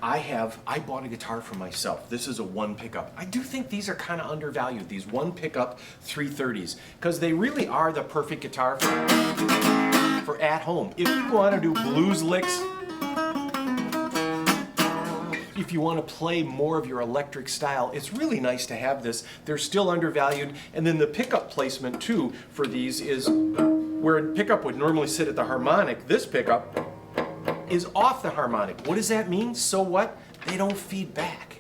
I bought a guitar for myself. This is a one pickup. I do think these are kind of undervalued, these one pickup 330s, because they really are the perfect guitar for at home. If you want to do blues licks, if you want to play more of your electric style, it's really nice to have this. They're still undervalued. And then the pickup placement too for these is where a pickup would normally sit at the harmonic, this pickup is off the harmonic. What does that mean? So what? They don't feed back.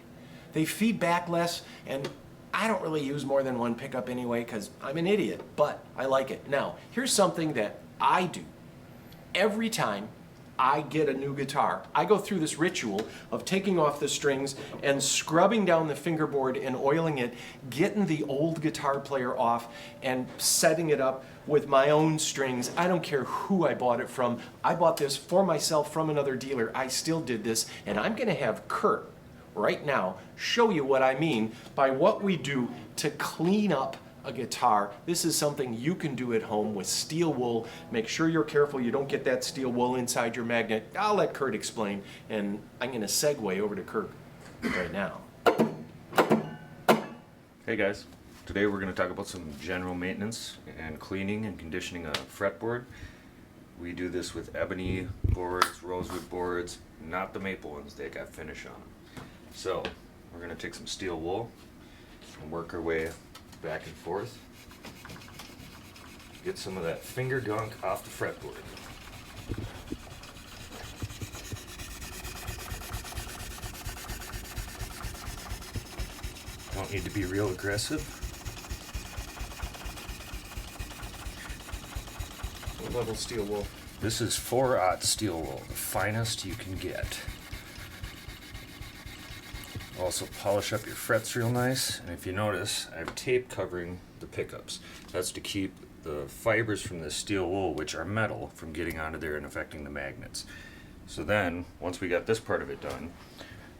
They feed back less, and I don't really use more than one pickup anyway because I'm an idiot, but I like it. Now, here's something that I do. Every time I get a new guitar, I go through this ritual of taking off the strings and scrubbing down the fingerboard and oiling it, getting the old guitar player off and setting it up with my own strings. I don't care who I bought it from. I bought this for myself from another dealer. I still did this, and I'm gonna have Kirk right now show you what I mean by what we do to clean up a guitar. This is something you can do at home with steel wool. Make sure you're careful you don't get that steel wool inside your magnet. I'll let Kurt explain, and I'm going to segue over to Kirk right now. Hey guys, today we're going to talk about some general maintenance and cleaning and conditioning a fretboard. We do this with ebony boards, rosewood boards, not the maple ones that got finish on them. So we're going to take some steel wool and work our way back and forth. Get some of that finger gunk off the fretboard. Don't need to be real aggressive. What level steel wool? This is 4/0 steel wool, the finest you can get. Also polish up your frets real nice, and if you notice, I have tape covering the pickups. That's to keep the fibers from the steel wool, which are metal, from getting onto there and affecting the magnets. So then, once we got this part of it done,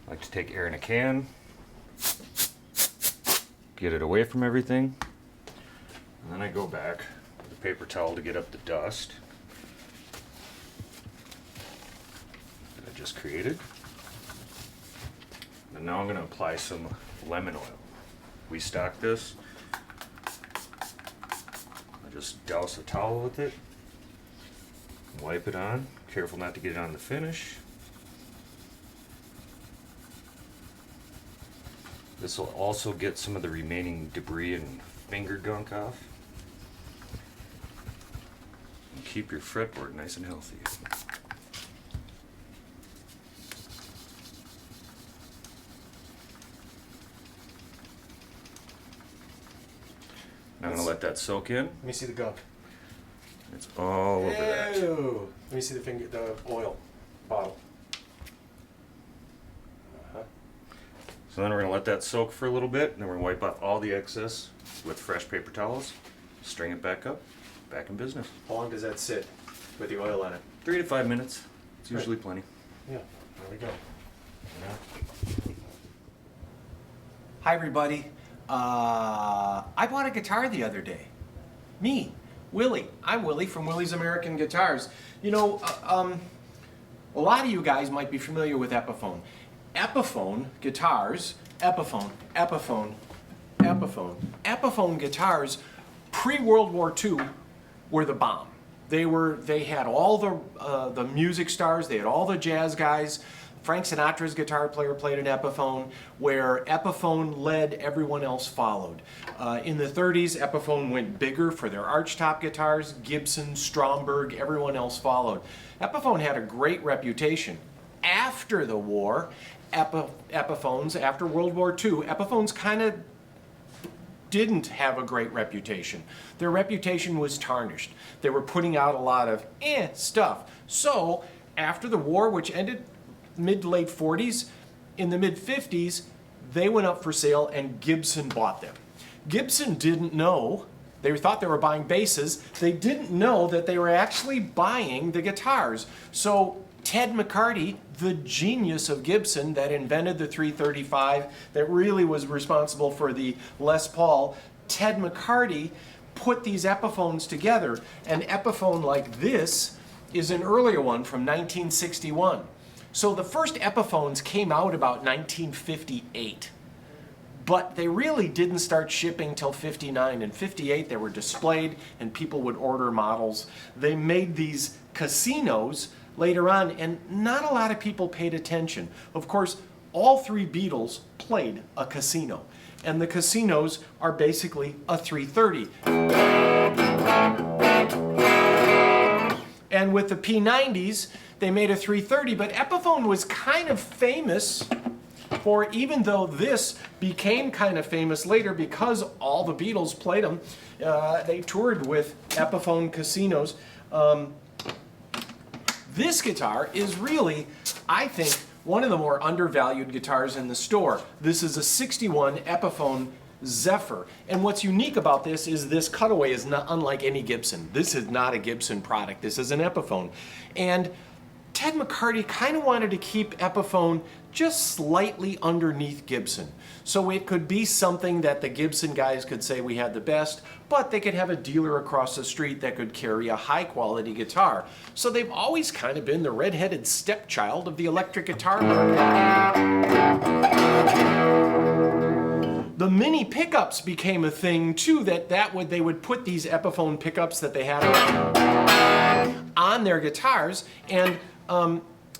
I like to take air in a can, get it away from everything, and then I go back with a paper towel to get up the dust that I just created. And now I'm going to apply some lemon oil. We stock this. I just douse a towel with it, wipe it on. Careful not to get it on the finish. This will also get some of the remaining debris and finger gunk off. And keep your fretboard nice and healthy. Now I'm going to let that soak in. Let me see the gunk. It's all over that. Ew. Let me see the oil bottle. So then we're going to let that soak for a little bit, and then we're going to wipe off all the excess with fresh paper towels, string it back up, back in business. How long does that sit with the oil on it? 3 to 5 minutes. It's usually plenty. Yeah, there we go. Hi everybody. I bought a guitar the other day. Me, Willie. I'm Willie from Willie's American Guitars. You know, a lot of you guys might be familiar with Epiphone. Epiphone guitars, Epiphone guitars, pre-World War II were the bomb. They had all the music stars, they had all the jazz guys. Frank Sinatra's guitar player played an Epiphone, where Epiphone led, everyone else followed. In the 30s, Epiphone went bigger for their archtop guitars. Gibson, Stromberg, everyone else followed. Epiphone had a great reputation. After the war, Epiphones, after World War II, Epiphones kind of didn't have a great reputation. Their reputation was tarnished. They were putting out a lot of stuff. So, after the war, which ended mid to late 40s, in the mid 50s, they went up for sale and Gibson bought them. Gibson didn't know, they thought they were buying basses, they didn't know that they were actually buying the guitars. So Ted McCarty, the genius of Gibson that invented the 335, that really was responsible for the Les Paul, Ted McCarty put these Epiphones together. An Epiphone like this is an earlier one from 1961. So the first Epiphones came out about 1958. But they really didn't start shipping till 59. In 58 they were displayed and people would order models. They made these casinos later on and not a lot of people paid attention. Of course, all three Beatles played a casino. And the casinos are basically a 330. And with the P90s, they made a 330, but Epiphone was kind of famous for, even though this became kind of famous later because all the Beatles played them, they toured with Epiphone casinos. This guitar is really, I think, one of the more undervalued guitars in the store. This is a 61 Epiphone Zephyr. And what's unique about this is this cutaway is not unlike any Gibson. This is not a Gibson product. This is an Epiphone. And Ted McCarty kind of wanted to keep Epiphone just slightly underneath Gibson. So it could be something that the Gibson guys could say we had the best, but they could have a dealer across the street that could carry a high quality guitar. So they've always kind of been the redheaded stepchild of the electric guitar market. The mini pickups became a thing too, they would put these Epiphone pickups that they had on their guitars, and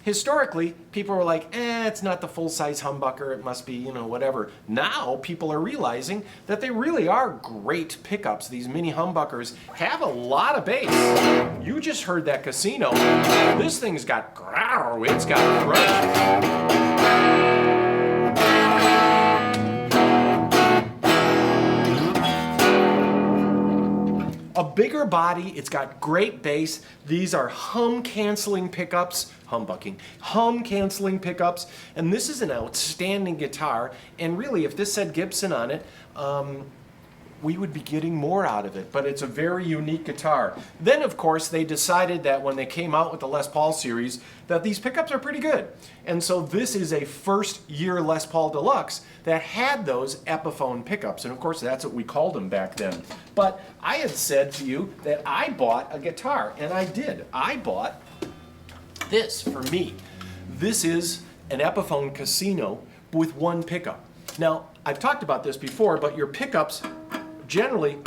historically people were like, it's not the full-size humbucker, it must be, you know, whatever. Now people are realizing that they really are great pickups. These mini humbuckers have a lot of bass. You just heard that casino. This thing's got growl, it's got crunch. A bigger body, it's got great bass. These are hum-canceling pickups, hum-canceling pickups, and this is an outstanding guitar. And really, if this said Gibson on it, we would be getting more out of it, but it's a very unique guitar. Then, of course, they decided that when they came out with the Les Paul series, that these pickups are pretty good. And so this is a first-year Les Paul Deluxe that had those Epiphone pickups, and of course, that's what we called them back then. But I had said to you that I bought a guitar, and I did. I bought this for me. This is an Epiphone Casino with one pickup. Now, I've talked about this before, but your pickups generally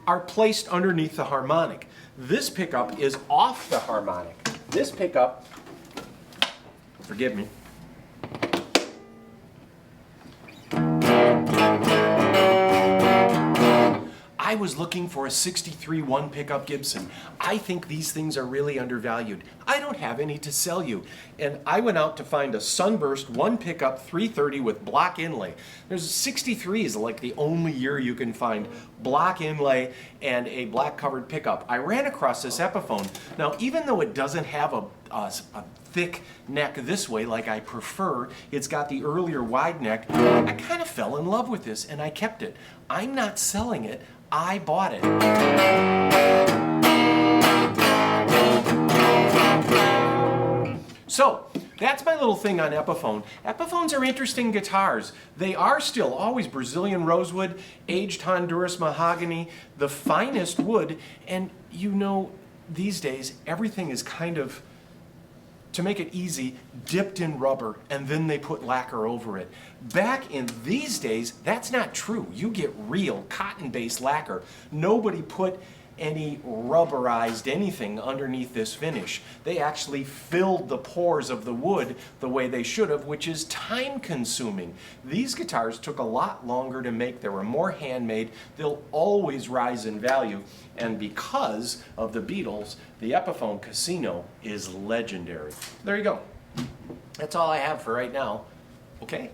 are placed underneath the harmonic. This pickup is off the harmonic. This pickup, forgive me, I was looking for a 63 one pickup Gibson. I think these things are really undervalued. I don't have any to sell you. And I went out to find a Sunburst one pickup 330 with block inlay. There's 63 is like the only year you can find block inlay and a black covered pickup. I ran across this Epiphone. Now, even though it doesn't have a thick neck this way like I prefer, it's got the earlier wide neck, I kind of fell in love with this and I kept it. I'm not selling it. I bought it. So, that's my little thing on Epiphone. Epiphones are interesting guitars. They are still always Brazilian rosewood, aged Honduras mahogany, the finest wood, and you know, these days, everything is kind of, to make it easy, dipped in rubber, and then they put lacquer over it. Back in these days, that's not true. You get real cotton-based lacquer. Nobody put any rubberized anything underneath this finish. They actually filled the pores of the wood the way they should have, which is time-consuming. These guitars took a lot longer to make. They were more handmade. They'll always rise in value, and because of the Beatles, the Epiphone Casino is legendary. There you go. That's all I have for right now. Okay?